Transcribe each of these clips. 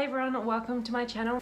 everyone, welcome to my channel.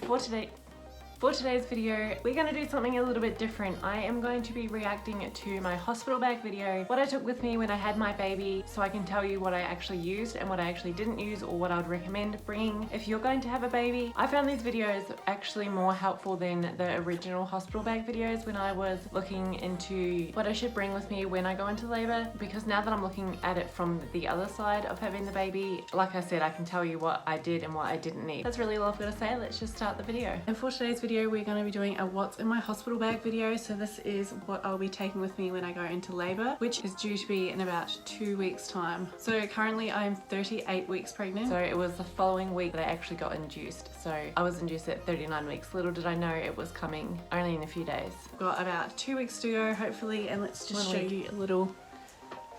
For today's video, we're going to do something a little bit different. I am going to be reacting to my hospital bag video, what I took with me when I had my baby, so I can tell you what I actually used and what I actually didn't use, or what I would recommend bringing if you're going to have a baby. I found these videos actually more helpful than the original hospital bag videos when I was looking into what I should bring with me when I go into labor, because now that I'm looking at it from the other side of having the baby, like I said, I can tell you what I did and what I didn't need. That's really all I've got to say. Let's just start the video. And for today's video, we're going to be doing a what's in my hospital bag video. So this is what I'll be taking with me when I go into labor, which is due to be in about 2 weeks time. So currently I'm 38 weeks pregnant, so it was the following week that I actually got induced. So I was induced at 39 weeks. Little did I know it was coming only in a few days. Got about 2 weeks to go hopefully, and let's just show you a little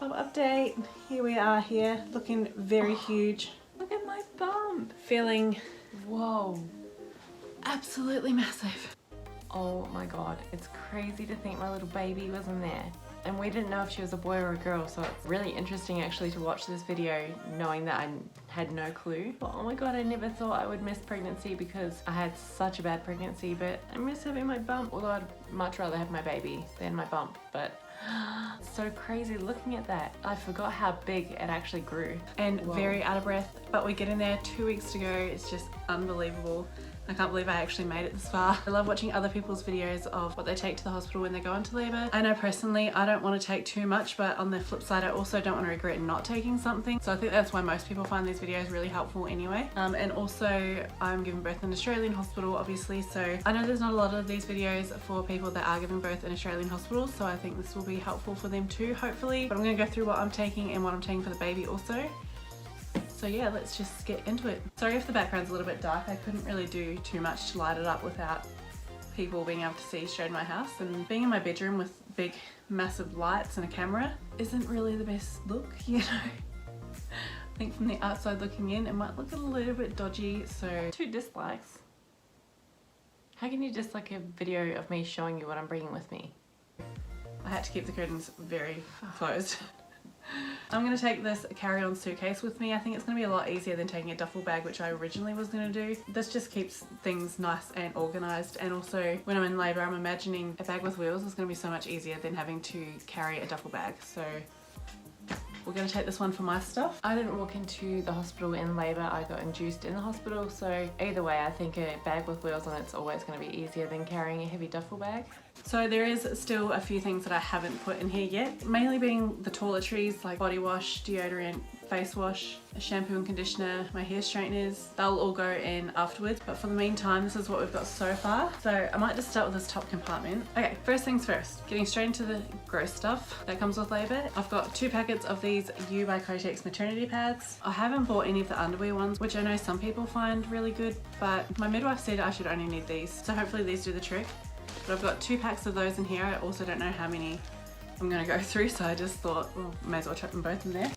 update. Here we are here, looking very huge. Look at my bump. Feeling, whoa, absolutely massive. Oh my god, it's crazy to think my little baby was in there. And we didn't know if she was a boy or a girl, so it's really interesting actually to watch this video knowing that I had no clue. But oh my god, I never thought I would miss pregnancy because I had such a bad pregnancy, but I miss having my bump, although I'd much rather have my baby than my bump. But so crazy looking at that. I forgot how big it actually grew. And whoa, very out of breath, but we get in there, 2 weeks to go. It's just unbelievable. I can't believe I actually made it this far. I love watching other people's videos of what they take to the hospital when they go into labor. I know personally I don't want to take too much, but on the flip side I also don't want to regret not taking something. So I think that's why most people find these videos really helpful anyway. And also I'm giving birth in an Australian hospital obviously, so I know there's not a lot of these videos for people that are giving birth in Australian hospitals, so I think this will be helpful for them too, hopefully. But I'm going to go through what I'm taking and what I'm taking for the baby also. So yeah, let's just get into it. Sorry if the background's a little bit dark. I couldn't really do too much to light it up without people being able to see straight in my house, and being in my bedroom with big massive lights and a camera isn't really the best look, you know. I think from the outside looking in it might look a little bit dodgy, so 2 dislikes. How can you dislike a video of me showing you what I'm bringing with me? I had to keep the curtains very closed. I'm going to take this carry-on suitcase with me. I think it's going to be a lot easier than taking a duffel bag, which I originally was going to do. This just keeps things nice and organised, and also when I'm in labour I'm imagining a bag with wheels is going to be so much easier than having to carry a duffel bag. So we're going to take this one for my stuff. I didn't walk into the hospital in labour, I got induced in the hospital, so either way I think a bag with wheels on it's always going to be easier than carrying a heavy duffel bag. So there is still a few things that I haven't put in here yet, mainly being the toiletries like body wash, deodorant, face wash, a shampoo and conditioner, my hair straighteners. They'll all go in afterwards, but for the meantime this is what we've got so far. So I might just start with this top compartment. Okay, first things first, getting straight into the gross stuff that comes with labour. I've got 2 packets of these U by Kotex maternity pads. I haven't bought any of the underwear ones, which I know some people find really good, but my midwife said I should only need these, so hopefully these do the trick. But I've got 2 packs of those in here. I also don't know how many I'm going to go through, so I just thought, well, may as well chuck them both in there.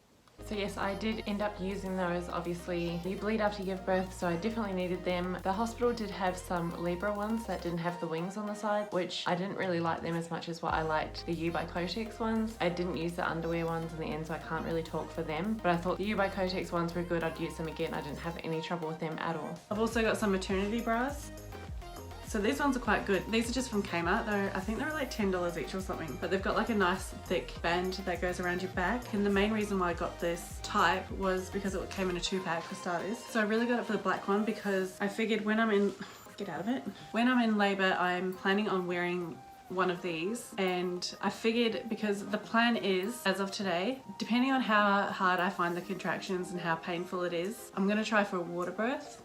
So yes, I did end up using those. Obviously you bleed after you give birth, so I definitely needed them. The hospital did have some Libra ones that didn't have the wings on the side, which I didn't really like them as much as what I liked the U by Kotex ones. I didn't use the underwear ones in the end, so I can't really talk for them, but I thought the U by Kotex ones were good. I'd use them again. I didn't have any trouble with them at all. I've also got some maternity bras. So these ones are quite good. These are just from Kmart though. I think they're like $10 each or something, but they've got like a nice thick band that goes around your back. And the main reason why I got this type was because it came in a 2-pack for starters. So I really got it for the black one because I figured when I'm in, get out of it. When I'm in labor, I'm planning on wearing one of these, and I figured because the plan is, as of today, depending on how hard I find the contractions and how painful it is, I'm gonna try for a water birth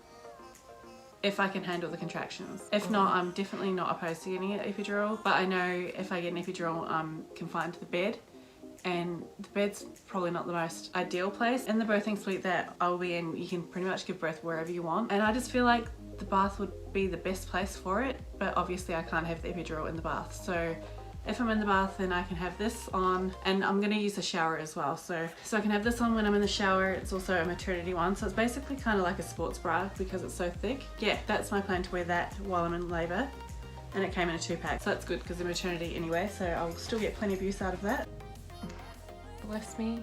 if I can handle the contractions. If not, I'm definitely not opposed to getting an epidural, but I know if I get an epidural I'm confined to the bed, and the bed's probably not the most ideal place. In the birthing suite that I'll be in, you can pretty much give birth wherever you want, and I just feel like the bath would be the best place for it, but obviously I can't have the epidural in the bath. So if I'm in the bath, then I can have this on, and I'm going to use the shower as well. So I can have this on when I'm in the shower. It's also a maternity one, so it's basically kind of like a sports bra because it's so thick. Yeah, that's my plan, to wear that while I'm in labour. And it came in a 2-pack, so that's good because of maternity anyway, so I'll still get plenty of use out of that. Bless me.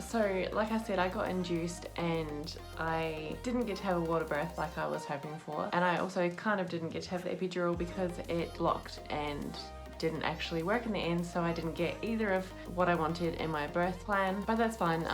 So like I said, I got induced and I didn't get to have a water birth like I was hoping for, and I also kind of didn't get to have the epidural because it locked and didn't actually work in the end, so I didn't get either of what I wanted in my birth plan, but that's fine.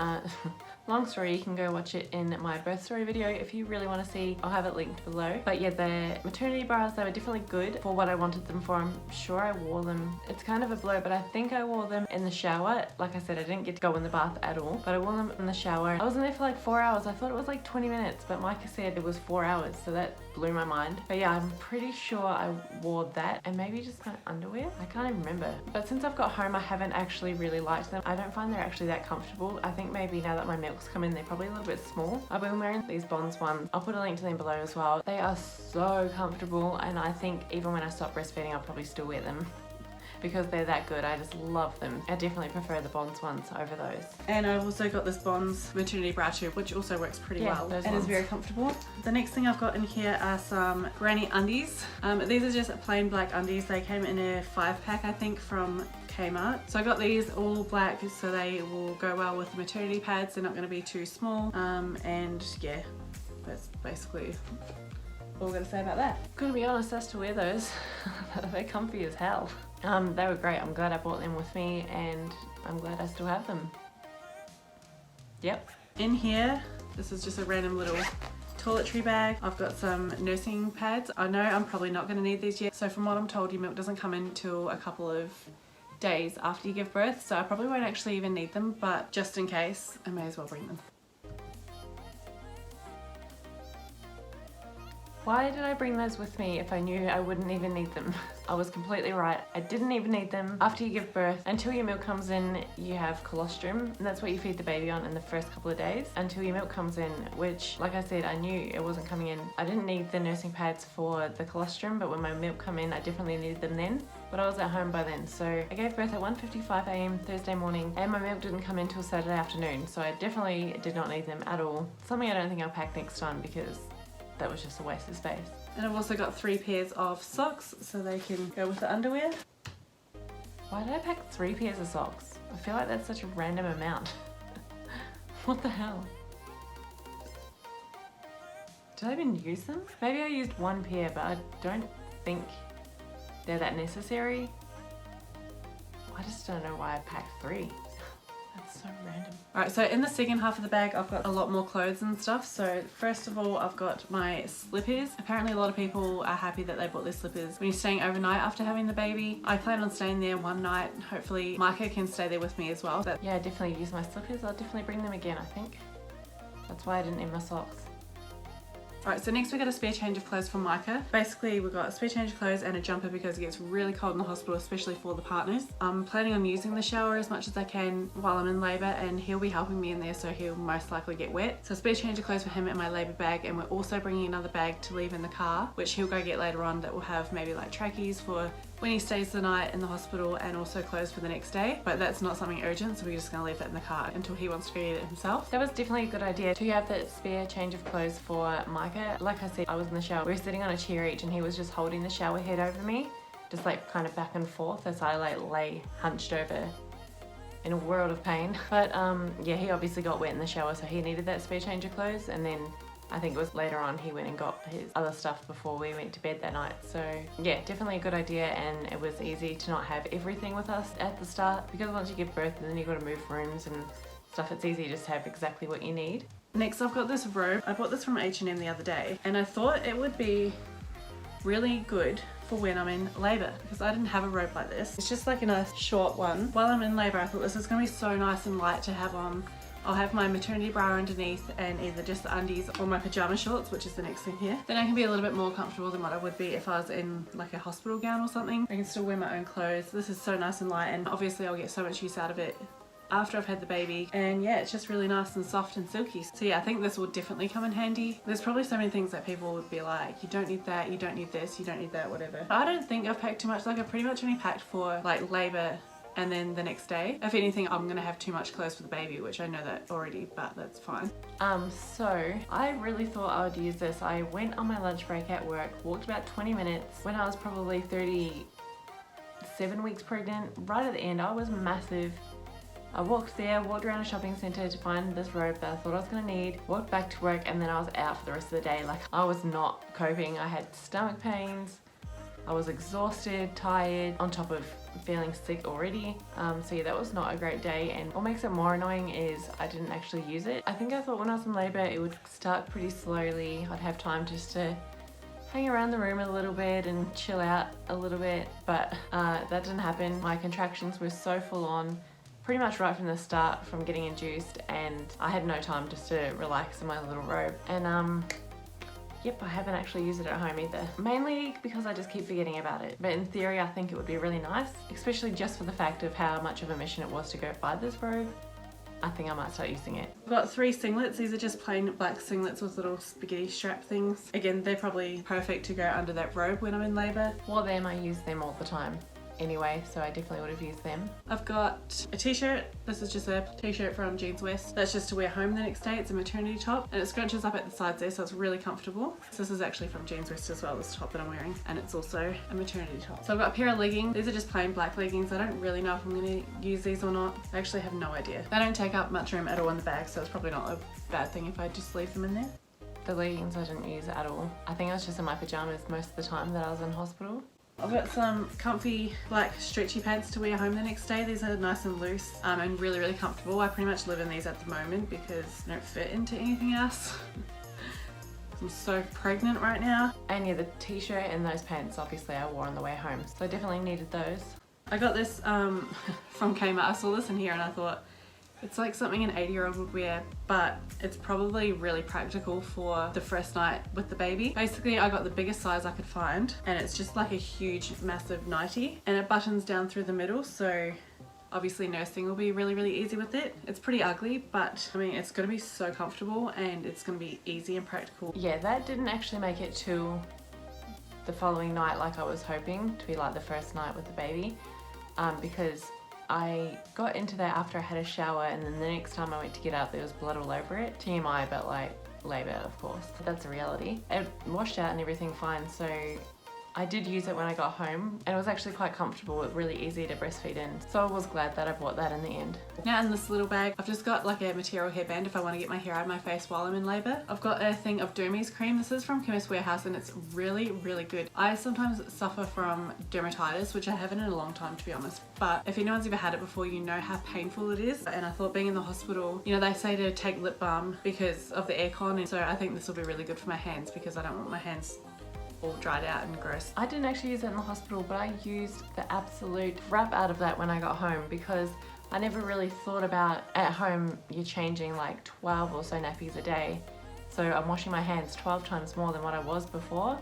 Long story, you can go watch it in my birth story video if you really want to see. I'll have it linked below. But yeah, the maternity bras, they were definitely good for what I wanted them for. I'm sure I wore them. It's kind of a blur, but I think I wore them in the shower. Like I said, I didn't get to go in the bath at all, but I wore them in the shower. I was in there for like 4 hours. I thought it was like 20 minutes, but Micah said it was 4 hours, so that blew my mind. But yeah, I'm pretty sure I wore that and maybe just my underwear. I can't even remember. But since I've got home, I haven't actually really liked them. I don't find they're actually that comfortable. I think maybe now that my milk's come in, they're probably a little bit small. I've been wearing these Bonds ones. I'll put a link to them below as well. They are so comfortable, and I think even when I stop breastfeeding, I'll probably still wear them because they're that good. I just love them. I definitely prefer the Bonds ones over those. And I've also got this Bonds maternity bra tube, which also works pretty well and ones. is very comfortable. The next thing I've got in here are some granny undies. These are just plain black undies. They came in a 5-pack, I think, from Kmart. So I got these all black so they will go well with the maternity pads. They're not going to be too small. And yeah, that's basically all I'm going to say about that. Gonna be honest, as to wear those, they're comfy as hell. They were great. I'm glad I brought them with me, and I'm glad I still have them. Yep. In here, this is just a random little toiletry bag. I've got some nursing pads. I know I'm probably not going to need these yet. So from what I'm told, your milk doesn't come in until a couple of days after you give birth, so I probably won't actually even need them, but just in case, I may as well bring them. Why did I bring those with me if I knew I wouldn't even need them? I was completely right. I didn't even need them. After you give birth, until your milk comes in, you have colostrum, and that's what you feed the baby on in the first couple of days until your milk comes in, which, like I said, I knew it wasn't coming in. I didn't need the nursing pads for the colostrum, but when my milk come in, I definitely needed them then. But I was at home by then, so I gave birth at 1:55 a.m. Thursday morning, and my milk didn't come in till Saturday afternoon, so I definitely did not need them at all. Something I don't think I'll pack next time because that was just a waste of space. And I've also got 3 pairs of socks so they can go with the underwear. Why did I pack 3 pairs of socks? I feel like that's such a random amount. What the hell? Did I even use them? Maybe I used 1 pair, but I don't think they're that necessary. I just don't know why I packed 3. That's so random. Alright, so in the second half of the bag I've got a lot more clothes and stuff. So first of all, I've got my slippers. Apparently a lot of people are happy that they bought their slippers when you're staying overnight after having the baby. I plan on staying there one night. Hopefully Micah can stay there with me as well. But yeah, I definitely use my slippers. I'll definitely bring them again, I think. That's why I didn't need my socks. Alright, so next we got a spare change of clothes for Micah. Basically we've got a spare change of clothes and a jumper because it gets really cold in the hospital, especially for the partners. I'm planning on using the shower as much as I can while I'm in labour, and he'll be helping me in there, so he'll most likely get wet. So a spare change of clothes for him in my labour bag, and we're also bringing another bag to leave in the car, which he'll go get later on, that will have maybe like trackies for when he stays the night in the hospital, and also clothes for the next day. But that's not something urgent, so we're just going to leave that in the car until he wants to go get it himself. That was definitely a good idea to have that spare change of clothes for Micah. Like I said, I was in the shower. We were sitting on a chair each, and he was just holding the shower head over me, just like kind of back and forth as I like lay hunched over in a world of pain. But yeah, he obviously got wet in the shower, so he needed that spare change of clothes, and then I think it was later on he went and got his other stuff before we went to bed that night. So yeah, definitely a good idea, and it was easy to not have everything with us at the start, because once you give birth and then you've got to move rooms and stuff, it's easy just to have exactly what you need. Next I've got this robe. I bought this from H&M the other day, and I thought it would be really good for when I'm in labour, because I didn't have a robe like this. It's just like a nice short one. While I'm in labour, I thought this is going to be so nice and light to have on. I'll have my maternity bra underneath and either just the undies or my pyjama shorts, which is the next thing here. Then I can be a little bit more comfortable than what I would be if I was in like a hospital gown or something. I can still wear my own clothes. This is so nice and light, and obviously I'll get so much use out of it after I've had the baby. And yeah, it's just really nice and soft and silky. So yeah, I think this will definitely come in handy. There's probably so many things that people would be like, you don't need that, you don't need this, you don't need that, whatever. But I don't think I've packed too much. Like, I pretty much only packed for like labour and then the next day. If anything, I'm gonna have too much clothes for the baby, which I know that already, but that's fine. So I really thought I would use this. I went on my lunch break at work, walked about 20 minutes when I was probably 37 weeks pregnant. Right at the end, I was massive I walked around a shopping centre to find this robe that I thought I was going to need, walked back to work, and then I was out for the rest of the day. Like, I was not coping. I had stomach pains, I was exhausted, tired, on top of feeling sick already. So yeah, that was not a great day, and what makes it more annoying is I didn't actually use it. I think I thought when I was in labour it would start pretty slowly. I'd have time just to hang around the room a little bit and chill out a little bit, but that didn't happen. My contractions were so full on pretty much right from the start from getting induced, and I had no time just to relax in my little robe. And yep, I haven't actually used it at home either. Mainly because I just keep forgetting about it. But in theory, I think it would be really nice, especially just for the fact of how much of a mission it was to go buy this robe. I think I might start using it. I've got 3 singlets. These are just plain black singlets with little spaghetti strap things. Again, they're probably perfect to go under that robe when I'm in labour. For them, I use them all the time anyway, so I definitely would have used them. I've got a t-shirt. This is just a t-shirt from Jeans West. That's just to wear home the next day. It's a maternity top and it scrunches up at the sides there, so it's really comfortable. So this is actually from Jeans West as well, this top that I'm wearing, and it's also a maternity top. So I've got a pair of leggings. These are just plain black leggings. I don't really know if I'm going to use these or not. I actually have no idea. They don't take up much room at all in the bag, so it's probably not a bad thing if I just leave them in there. The leggings I didn't use at all. I think I was just in my pajamas most of the time that I was in hospital. I've got some comfy black stretchy pants to wear home the next day. These are nice and loose and really comfortable. I pretty much live in these at the moment because they don't fit into anything else. I'm so pregnant right now. And yeah, the t-shirt and those pants obviously I wore on the way home, so I definitely needed those. I got this from Kmart. I saw this in here and I thought, it's like something an 80-year-old would wear, but it's probably really practical for the first night with the baby. Basically, I got the biggest size I could find, and it's just like a huge, massive nightie, and it buttons down through the middle, so obviously nursing will be really easy with it. It's pretty ugly, but I mean, it's gonna be so comfortable and it's gonna be easy and practical. Yeah, that didn't actually make it to the following night like I was hoping, to be like the first night with the baby, because I got into that after I had a shower, and then the next time I went to get up there was blood all over it. TMI, but like labour, of course. But that's a reality. It washed out and everything fine, so I did use it when I got home, and it was actually quite comfortable, really easy to breastfeed in. So I was glad that I bought that in the end. Now in this little bag, I've just got like a material hairband if I want to get my hair out of my face while I'm in labour. I've got a thing of Dermies cream. This is from Chemist Warehouse and it's really good. I sometimes suffer from dermatitis, which I haven't in a long time to be honest, but if anyone's ever had it before, you know how painful it is. And I thought, being in the hospital, you know, they say to take lip balm because of the aircon, and so I think this will be really good for my hands because I don't want my hands all dried out and gross. I didn't actually use it in the hospital, but I used the absolute crap out of that when I got home because I never really thought about, at home you're changing like 12 or so nappies a day, so I'm washing my hands 12 times more than what I was before,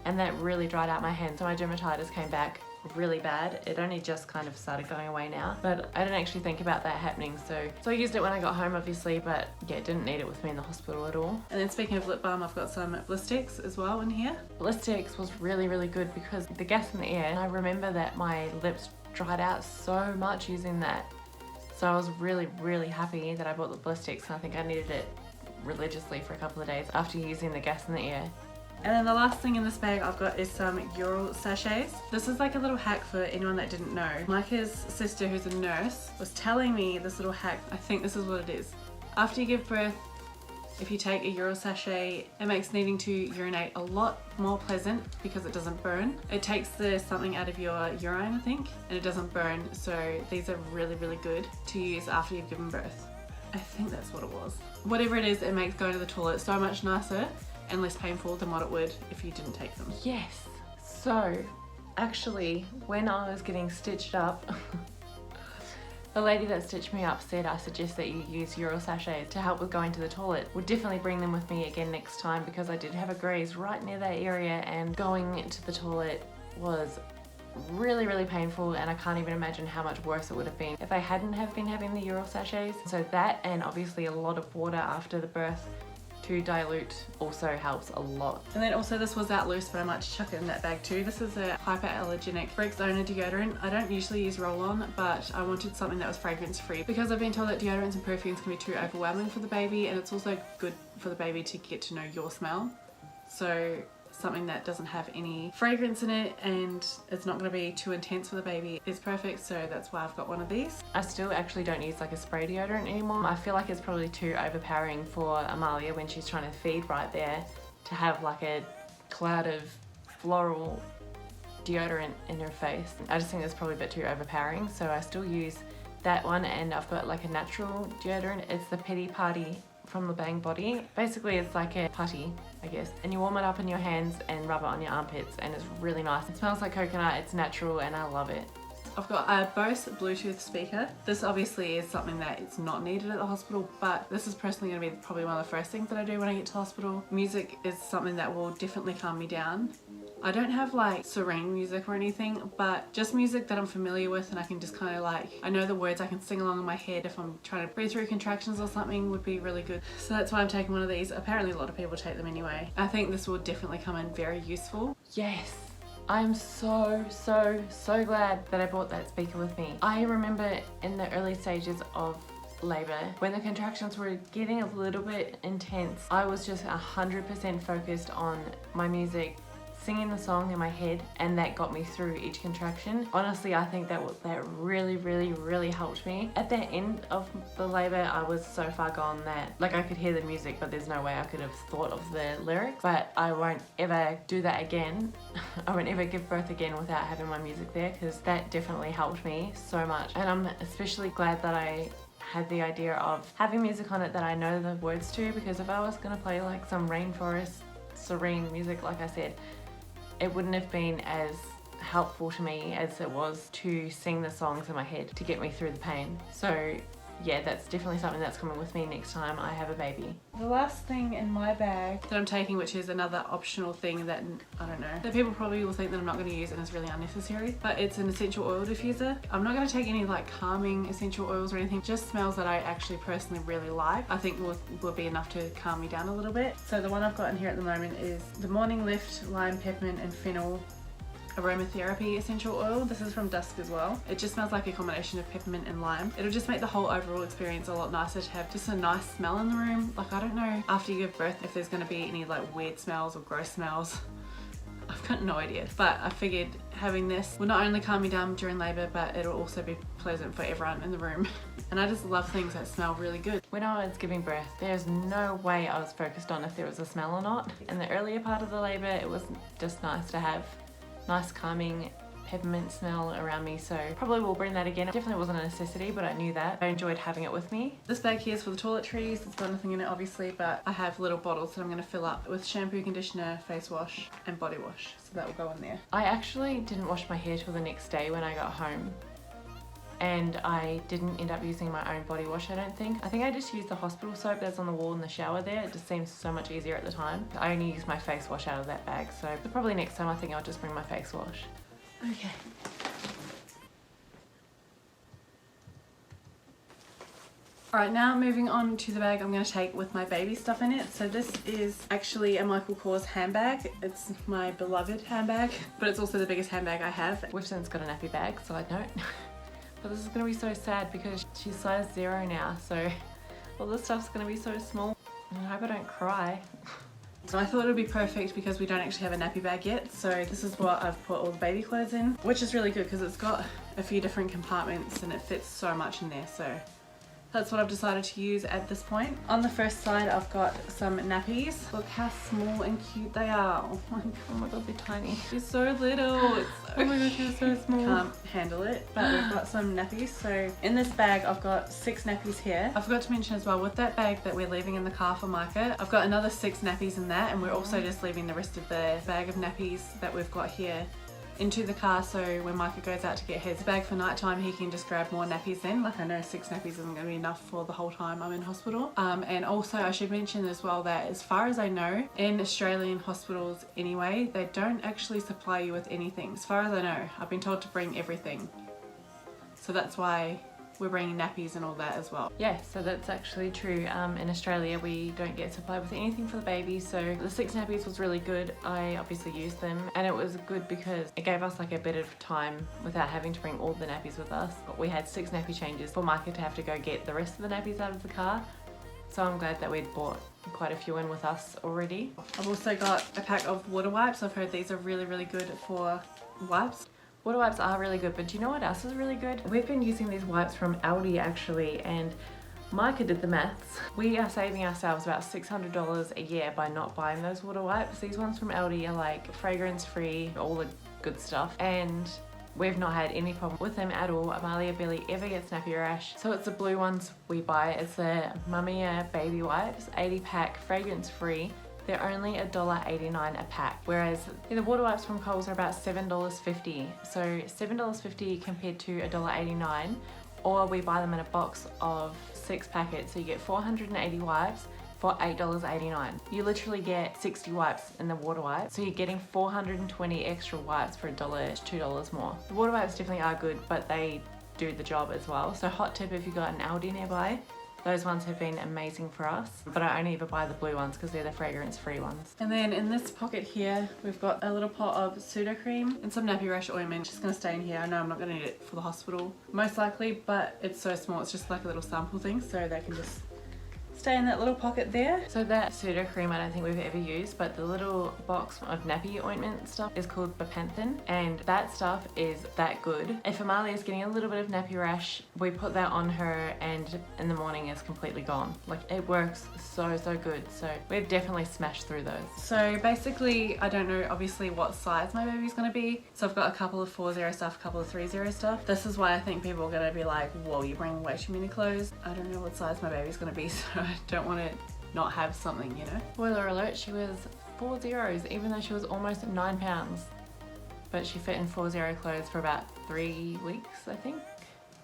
and that really dried out my hands. So my dermatitis came back really bad. It only just kind of started going away now, but I didn't actually think about that happening, so I used it when I got home obviously, but yeah, didn't need it with me in the hospital at all. And then speaking of lip balm, I've got some Blistex as well in here. Blistex was really good because the gas in the air, and I remember that my lips dried out so much using that, so I was really happy that I bought the Blistex, and I think I needed it religiously for a couple of days after using the gas in the air. And then the last thing in this bag I've got is some Ural sachets. This is like a little hack for anyone that didn't know. Micah's sister, who's a nurse, was telling me this little hack. I think this is what it is. After you give birth, if you take a Ural sachet, it makes needing to urinate a lot more pleasant because it doesn't burn. It takes the something out of your urine, I think, and it doesn't burn. So these are really good to use after you've given birth. I think that's what it was. Whatever it is, it makes going to the toilet so much nicer and less painful than what it would if you didn't take them. Yes. So actually, when I was getting stitched up, the lady that stitched me up said I suggest that you use Ural sachets to help with going to the toilet. Would definitely bring them with me again next time because I did have a graze right near that area, and going to the toilet was really painful, and I can't even imagine how much worse it would have been if I hadn't have been having the Ural sachets. So that, and obviously a lot of water after the birth to dilute, also helps a lot. And then also, this was out loose, but I might chuck it in that bag too. This is a hyperallergenic Rexona deodorant. I don't usually use roll-on, but I wanted something that was fragrance free because I've been told that deodorants and perfumes can be too overwhelming for the baby, and it's also good for the baby to get to know your smell. So something that doesn't have any fragrance in it and it's not going to be too intense for the baby is perfect, so that's why I've got one of these. I still actually don't use like a spray deodorant anymore. I feel like it's probably too overpowering for Amalia when she's trying to feed right there to have like a cloud of floral deodorant in her face. I just think that's probably a bit too overpowering, so I still use that one, and I've got like a natural deodorant. It's the Pity Party from the Bang Body. Basically it's like a putty, I guess, and you warm it up in your hands and rub it on your armpits, and it's really nice. It smells like coconut, it's natural, and I love it. I've got a Bose Bluetooth speaker. This obviously is something that it's not needed at the hospital, but this is personally going to be probably one of the first things that I do when I get to hospital. Music is something that will definitely calm me down. I don't have like serene music or anything, but just music that I'm familiar with and I can just kind of like, I know the words, I can sing along in my head if I'm trying to breathe through contractions or something would be really good. So that's why I'm taking one of these. Apparently a lot of people take them anyway. I think this will definitely come in very useful. Yes. I'm so glad that I brought that speaker with me. I remember in the early stages of labor, when the contractions were getting a little bit intense, I was just 100% focused on my music, singing the song in my head, and that got me through each contraction. Honestly, I think that really helped me. At the end of the labor, I was so far gone that like I could hear the music, but there's no way I could have thought of the lyrics. But I won't ever do that again. I won't ever give birth again without having my music there, because that definitely helped me so much. And I'm especially glad that I had the idea of having music on it that I know the words to, because if I was gonna play like some rainforest serene music, like I said, it wouldn't have been as helpful to me as it was to sing the songs in my head to get me through the pain. So yeah, that's definitely something that's coming with me next time I have a baby. The last thing in my bag that I'm taking, which is another optional thing that, I don't know, that people probably will think that I'm not going to use and is really unnecessary, but it's an essential oil diffuser. I'm not going to take any like calming essential oils or anything, just smells that I actually personally really like. I think will be enough to calm me down a little bit. So the one I've got in here at the moment is the Morning Lift Lime Peppermint and Fennel Aromatherapy essential oil. This is from Dusk as well. It just smells like a combination of peppermint and lime. It'll just make the whole overall experience a lot nicer to have just a nice smell in the room. Like, I don't know after you give birth if there's going to be any like weird smells or gross smells. I've got no idea, but I figured having this will not only calm me down during labor, but it'll also be pleasant for everyone in the room. And I just love things that smell really good. When I was giving birth, there's no way I was focused on if there was a smell or not. In the earlier part of the labor, it was just nice to have nice calming peppermint smell around me, so probably will bring that again. It definitely wasn't a necessity, but I knew that. I enjoyed having it with me. This bag here is for the toiletries. It's got nothing in it obviously, but I have little bottles that I'm going to fill up with shampoo, conditioner, face wash and body wash, so that will go in there. I actually didn't wash my hair till the next day when I got home, and I didn't end up using my own body wash, I don't think. I think I just used the hospital soap that's on the wall in the shower there. It just seems so much easier at the time. I only used my face wash out of that bag, so probably next time I think I'll just bring my face wash. Okay. Alright, now moving on to the bag I'm going to take with my baby stuff in it. So this is actually a Michael Kors handbag. It's my beloved handbag, but it's also the biggest handbag I have. We've since got a nappy bag, side note. But this is going to be so sad because she's size 0 now, so all this stuff's going to be so small. I hope I don't cry. So I thought it would be perfect because we don't actually have a nappy bag yet. So this is what I've put all the baby clothes in, which is really good because it's got a few different compartments and it fits so much in there. So that's what I've decided to use at this point. On the first side, I've got some nappies. Look how small and cute they are. Oh my god, they're tiny. She's so little. It's so, oh my god, she's so small. Can't handle it, but we've got some nappies. So in this bag, I've got 6 nappies here. I forgot to mention as well, with that bag that we're leaving in the car for Micah, I've got another 6 nappies in that, and we're also just leaving the rest of the bag of nappies that we've got here into the car, so when Micah goes out to get his bag for night time, he can just grab more nappies in. Like, I know 6 nappies isn't going to be enough for the whole time I'm in hospital. And also I should mention as well that as far as I know, in Australian hospitals anyway, they don't actually supply you with anything. As far as I know, I've been told to bring everything. So that's why we're bringing nappies and all that as well. Yeah, so that's actually true. In Australia, we don't get supplied with anything for the baby, so the 6 nappies was really good. I obviously used them, and it was good because it gave us like a bit of time without having to bring all the nappies with us. But we had 6 nappy changes for Micah to have to go get the rest of the nappies out of the car. So I'm glad that we'd bought quite a few in with us already. I've also got a pack of water wipes. I've heard these are really good for wipes. Water wipes are really good, but do you know what else is really good? We've been using these wipes from Aldi actually, and Micah did the maths. We are saving ourselves about $600 a year by not buying those water wipes. These ones from Aldi are like fragrance free, all the good stuff, and we've not had any problem with them at all. Amalia barely ever gets nappy rash. So it's the blue ones we buy. It's the Mamiya baby wipes, 80 pack, fragrance free. They're only $1.89 a pack, whereas the water wipes from Coles are about $7.50. So $7.50 compared to $1.89, or we buy them in a box of 6 packets. So you get 480 wipes for $8.89. You literally get 60 wipes in the water wipes, so you're getting 420 extra wipes for $1 to $2 more. The water wipes definitely are good, but they do the job as well. So hot tip if you've got an Aldi nearby, those ones have been amazing for us, but I only ever buy the blue ones because they're the fragrance free ones. And then in this pocket here, we've got a little pot of pseudo-cream and some nappy rash ointment. It's just gonna stay in here. I know I'm not gonna need it for the hospital, most likely, but it's so small. It's just like a little sample thing, so they can just stay in that little pocket there. So that pseudo cream I don't think we've ever used, but the little box of nappy ointment stuff is called Bepanthen, and that stuff is that good. If Amalia is getting a little bit of nappy rash, we put that on her and in the morning it's completely gone. Like, it works so good. So we've definitely smashed through those. So basically, I don't know obviously what size my baby's gonna be. So I've got a couple of 4-0 stuff, a couple of 3-0 stuff. This is why I think people are gonna be like, whoa, you bring way too many clothes. I don't know what size my baby's gonna be, so I don't want to not have something, you know. Spoiler alert, she was 4 zeros, even though she was almost 9 pounds. But she fit in 4-0 clothes for about 3 weeks, I think.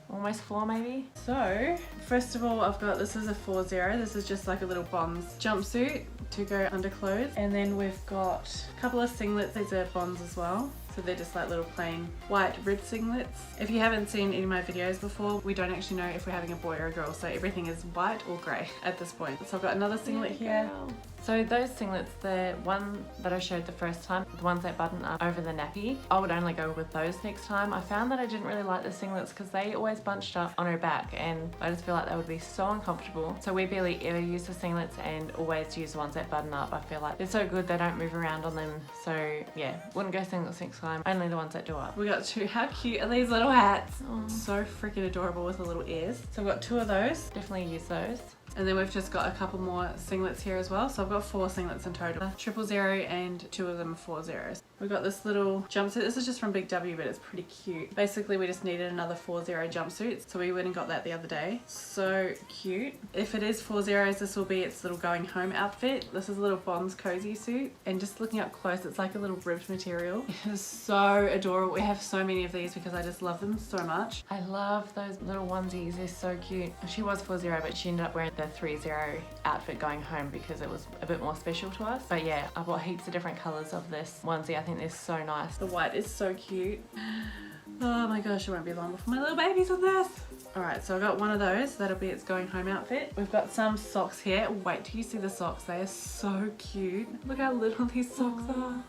Almost 4 maybe. So, first of all, I've got, this is a 4-0. This is just like a little Bonds jumpsuit to go under clothes. And then we've got a couple of singlets. These are Bonds as well. So they're just like little plain white ribbed singlets. If you haven't seen any of my videos before, we don't actually know if we're having a boy or a girl, so everything is white or grey at this point. So I've got another singlet here. So those singlets, the one that I showed the first time, the ones that button up over the nappy, I would only go with those next time. I found that I didn't really like the singlets because they always bunched up on her back, and I just feel like they would be so uncomfortable. So we barely ever use the singlets and always use the ones that button up. I feel like they're so good, they don't move around on them. So yeah, wouldn't go singlets next time, only the ones that do up. We got two. How cute are these little hats? Oh, so freaking adorable with the little ears. So I've got 2 of those. Definitely use those. And then we've just got a couple more singlets here as well. So I've got 4 singlets in total. 000 and 2 of them are 4-0s. We've got this little jumpsuit. This is just from Big W, but it's pretty cute. Basically, we just needed another 4-0 jumpsuit, so we went and got that the other day. So cute. If it is 4-0s, this will be its little going home outfit. This is a little Bonds cozy suit. And just looking up close, it's like a little ribbed material. It is so adorable. We have so many of these because I just love them so much. I love those little onesies. They're so cute. She was 4-0, but she ended up wearing the 3-0 outfit going home because it was a bit more special to us. But yeah, I bought heaps of different colours of this onesie. I think they're so nice. The white is so cute. Oh my gosh, it won't be long before my little baby's on this. Alright, so I got one of those. That'll be its going home outfit. We've got some socks here. Wait till you see the socks. They are so cute. Look how little these socks are.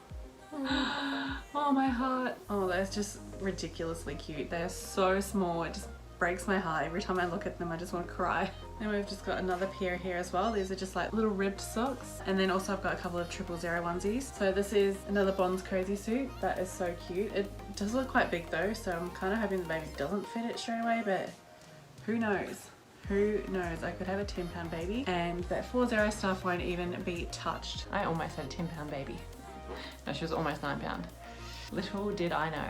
Oh, my heart. Oh, that's just ridiculously cute. They are so small. It just breaks my heart. Every time I look at them, I just want to cry. And we've just got another pair here as well. These are just like little ribbed socks. And then also I've got a couple of 000 onesies. So this is another Bonds cozy suit. That is so cute. It does look quite big though, so I'm kind of hoping the baby doesn't fit it straight away, but who knows? Who knows? I could have a 10-pound baby and that 4-0 stuff won't even be touched. I almost had a 10-pound baby. No, she was almost 9 pound. Little did I know.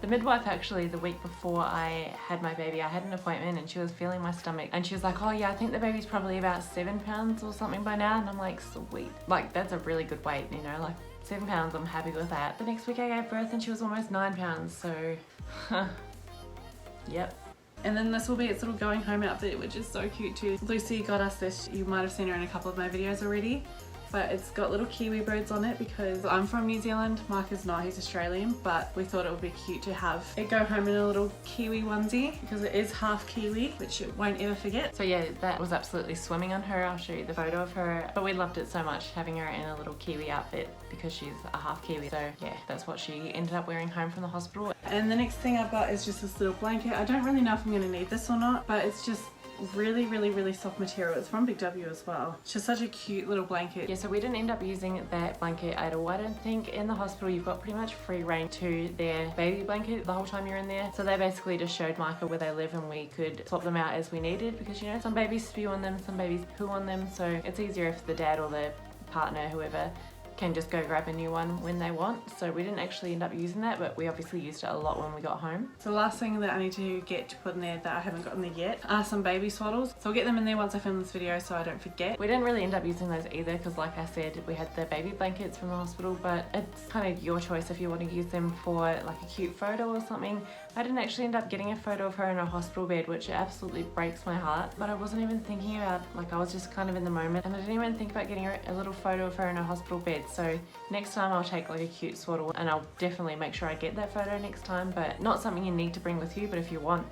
The midwife actually, the week before I had my baby, I had an appointment and she was feeling my stomach and she was like, oh yeah, I think the baby's probably about 7 pounds or something by now. And I'm like, sweet. Like, that's a really good weight, you know, like 7 pounds, I'm happy with that. The next week I gave birth and she was almost 9 pounds, so yep. And then this will be its little going home outfit, which is so cute too. Lucy got us this. You might have seen her in a couple of my videos already. But it's got little kiwi birds on it because I'm from New Zealand, Mark is not, he's Australian, but we thought it would be cute to have it go home in a little kiwi onesie because it is half kiwi, which it won't ever forget. So yeah, that was absolutely swimming on her. I'll show you the photo of her. But we loved it so much having her in a little kiwi outfit because she's a half kiwi. So yeah, that's what she ended up wearing home from the hospital. And the next thing I've got is just this little blanket. I don't really know if I'm going to need this or not, but it's just really, really, really soft material. It's from Big W as well. It's just such a cute little blanket. Yeah, so we didn't end up using that blanket at all. I don't think in the hospital you've got pretty much free reign to their baby blanket the whole time you're in there. So they basically just showed Micah where they live and we could swap them out as we needed, because you know, some babies spew on them, some babies poo on them. So it's easier if the dad or the partner, whoever, can just go grab a new one when they want. So we didn't actually end up using that, but we obviously used it a lot when we got home. So the last thing that I need to get to put in there that I haven't gotten there yet are some baby swaddles. So I'll get them in there once I film this video so I don't forget. We didn't really end up using those either because, like I said, we had the baby blankets from the hospital, but it's kind of your choice if you want to use them for like a cute photo or something. I didn't actually end up getting a photo of her in a hospital bed, which absolutely breaks my heart, but I wasn't even thinking about, like, I was just kind of in the moment and I didn't even think about getting a little photo of her in a hospital bed. So next time I'll take like a cute swaddle, and I'll definitely make sure I get that photo next time, but not something you need to bring with you. But if you want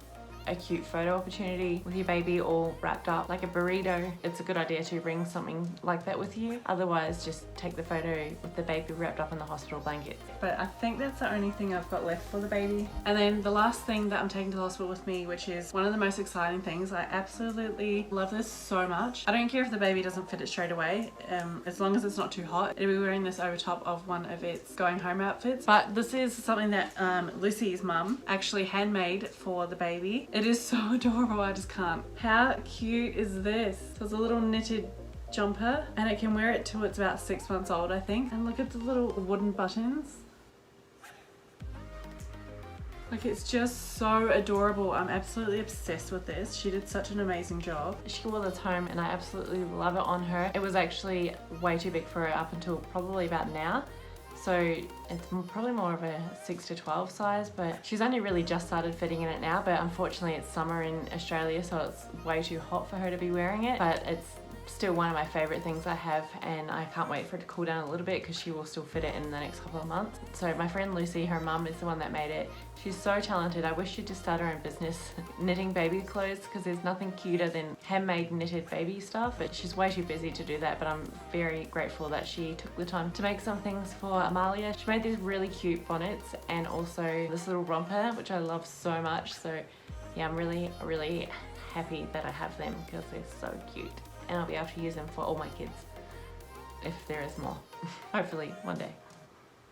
a cute photo opportunity with your baby all wrapped up like a burrito, it's a good idea to bring something like that with you. Otherwise, just take the photo with the baby wrapped up in the hospital blanket. But I think that's the only thing I've got left for the baby. And then the last thing that I'm taking to the hospital with me, which is one of the most exciting things. I absolutely love this so much. I don't care if the baby doesn't fit it straight away, as long as it's not too hot. It'll be wearing this over top of one of its going home outfits. But this is something that Lucy's mum actually handmade for the baby. It is so adorable, I just can't. How cute is this? So it's a little knitted jumper and it can wear it till it's about 6 months old, I think. And look at the little wooden buttons. Like, it's just so adorable. I'm absolutely obsessed with this. She did such an amazing job. She wore this home and I absolutely love it on her. It was actually way too big for her up until probably about now. So it's probably more of a 6 to 12 size, but she's only really just started fitting in it now. But unfortunately it's summer in Australia, so it's way too hot for her to be wearing it. But it's still one of my favorite things I have, and I can't wait for it to cool down a little bit because she will still fit it in the next couple of months. So my friend Lucy, her mum, is the one that made it. She's so talented. I wish she'd just start her own business knitting baby clothes, because there's nothing cuter than handmade knitted baby stuff, but she's way too busy to do that. But I'm very grateful that she took the time to make some things for Amalia. She made these really cute bonnets and also this little romper, which I love so much. So yeah, I'm really, really happy that I have them because they're so cute. And I'll be able to use them for all my kids, if there is more. Hopefully one day.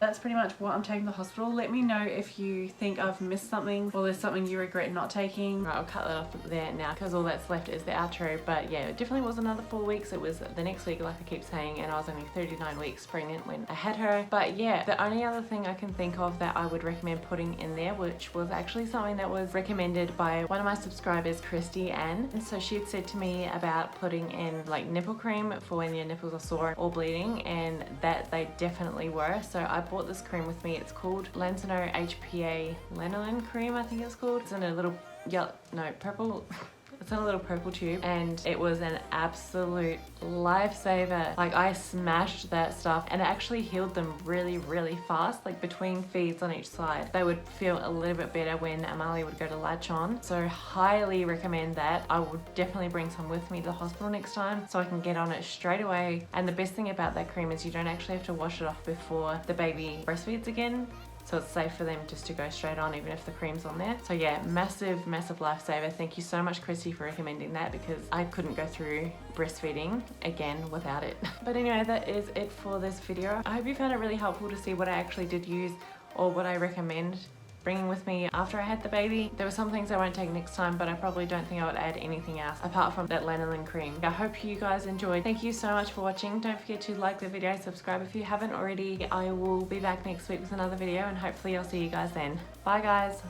That's pretty much what I'm taking to the hospital. Let me know if you think I've missed something or there's something you regret not taking. Right, I'll cut that off there now because all that's left is the outro. But yeah, it definitely was another 4 weeks. It was the next week, like I keep saying, and I was only 39 weeks pregnant when I had her. But yeah, the only other thing I can think of that I would recommend putting in there, which was actually something that was recommended by one of my subscribers, Christy Ann. And so she had said to me about putting in like nipple cream for when your nipples are sore or bleeding, and that they definitely were. So I bought this cream with me. It's called Lansano HPA Lanolin Cream, I think it's called. It's in a little purple it's in a little purple tube, and it was an absolute lifesaver. Like, I smashed that stuff and it actually healed them really, really fast. Like, between feeds on each side, they would feel a little bit better when Amalia would go to latch on. So highly recommend that. I would definitely bring some with me to the hospital next time so I can get on it straight away. And the best thing about that cream is you don't actually have to wash it off before the baby breastfeeds again. So it's safe for them just to go straight on even if the cream's on there. So yeah, massive, massive lifesaver. Thank you so much, Christy, for recommending that, because I couldn't go through breastfeeding again without it. But anyway, that is it for this video. I hope you found it really helpful to see what I actually did use or what I recommend bringing with me after I had the baby. There were some things I won't take next time, but I probably don't think I would add anything else apart from that lanolin cream. I hope you guys enjoyed. Thank you so much for watching. Don't forget to like the video, subscribe if you haven't already. I will be back next week with another video, and hopefully I'll see you guys then. Bye guys.